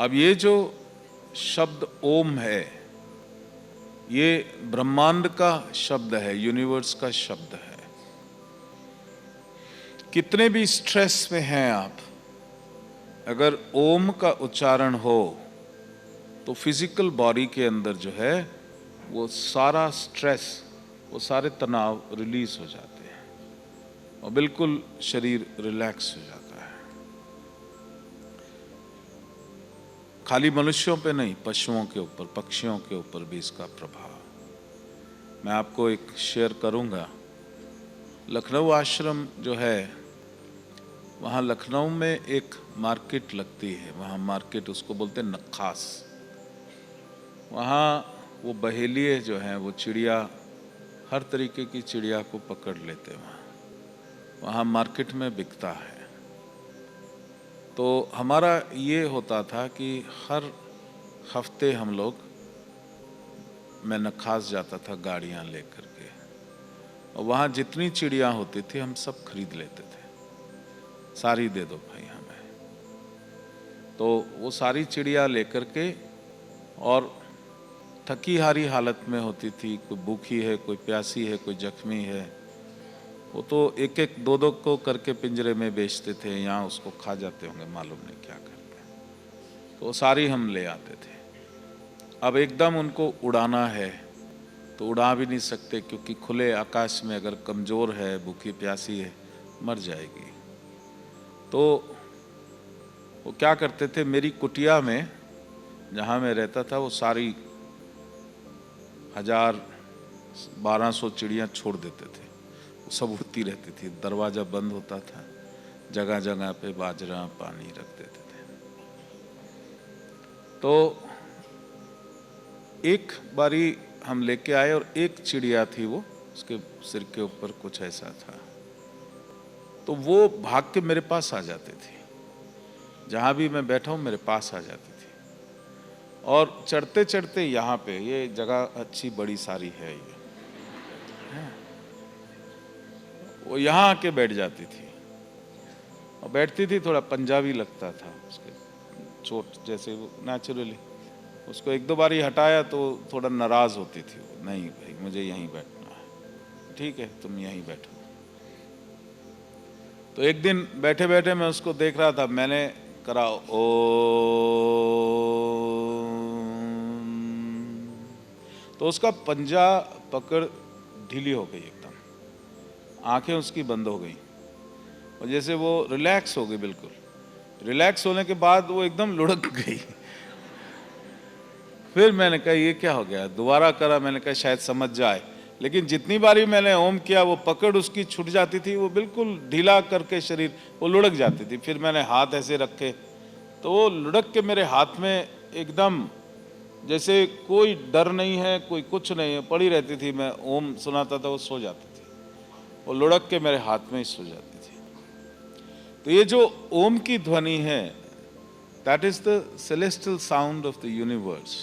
अब ये जो शब्द ओम है, ये ब्रह्मांड का शब्द है, यूनिवर्स का शब्द है। कितने भी स्ट्रेस में हैं आप, अगर ओम का उच्चारण हो तो फिजिकल बॉडी के अंदर जो है वो सारा स्ट्रेस, वो सारे तनाव रिलीज हो जाते हैं और बिल्कुल शरीर रिलैक्स हो जाता है। खाली मनुष्यों पे नहीं, पशुओं के ऊपर, पक्षियों के ऊपर भी इसका प्रभाव। मैं आपको एक शेयर करूंगा। लखनऊ आश्रम जो है, वहाँ लखनऊ में एक मार्केट लगती है, वहाँ मार्केट उसको बोलते हैं नक्खास। वहाँ वो बहेलिए जो हैं वो चिड़िया, हर तरीके की चिड़िया को पकड़ लेते हैं। वहाँ मार्केट में बिकता है। तो हमारा ये होता था कि हर हफ्ते हम लोग, मैं नक्खास जाता था गाड़ियाँ लेकर के, और वहाँ जितनी चिड़िया होती थी हम सब खरीद लेते थे। सारी दे दो भाई हमें। तो वो सारी चिड़िया लेकर के, और थकी हारी हालत में होती थी, कोई भूखी है, कोई प्यासी है, कोई जख्मी है, वो तो एक एक दो दो को करके पिंजरे में बेचते थे, यहाँ उसको खा जाते होंगे, मालूम नहीं क्या करते। तो वो सारी हम ले आते थे। अब एकदम उनको उड़ाना है तो उड़ा भी नहीं सकते, क्योंकि खुले आकाश में अगर कमज़ोर है, भूखी प्यासी है, मर जाएगी। तो वो क्या करते थे, मेरी कुटिया में जहाँ मैं रहता था, वो सारी 1000-1200 चिड़ियाँ छोड़ देते थे। वो सब उड़ती रहती थी, दरवाज़ा बंद होता था, जगह जगह पे बाजरा पानी रख देते थे। तो एक बारी हम लेके आए और एक चिड़िया थी, वो उसके सिर के ऊपर कुछ ऐसा था, तो वो भाग के मेरे पास आ जाती थी। जहाँ भी मैं बैठा हूँ मेरे पास आ जाती थी। और चढ़ते चढ़ते यहाँ पे, ये जगह अच्छी बड़ी सारी है, ये वो यहाँ आके बैठ जाती थी। और बैठती थी, थोड़ा पंजाबी लगता था उसके चोट जैसे, वो नेचुरली। उसको एक दो बार ही हटाया तो थोड़ा नाराज होती थी वो, नहीं भाई मुझे यहीं बैठना है। ठीक है तुम यहीं बैठो। तो एक दिन बैठे बैठे मैं उसको देख रहा था, मैंने करा ओ, तो उसका पंजा पकड़ ढीली हो गई एकदम, आंखें उसकी बंद हो गई, और जैसे वो रिलैक्स हो गई। बिल्कुल रिलैक्स होने के बाद वो एकदम लुढ़क गई। फिर मैंने कहा ये क्या हो गया, दोबारा करा, मैंने कहा शायद समझ जाए। लेकिन जितनी बारी मैंने ओम किया, वो पकड़ उसकी छूट जाती थी, वो बिल्कुल ढीला करके शरीर वो लुढ़क जाती थी। फिर मैंने हाथ ऐसे रखे तो वो लुढ़क के मेरे हाथ में एकदम जैसे कोई डर नहीं है, कोई कुछ नहीं है, पड़ी रहती थी। मैं ओम सुनाता था, वो सो जाती थी, वो लुढ़क के मेरे हाथ में ही सो जाती थी। तो ये जो ओम की ध्वनि है, that is the celestial sound of the universe.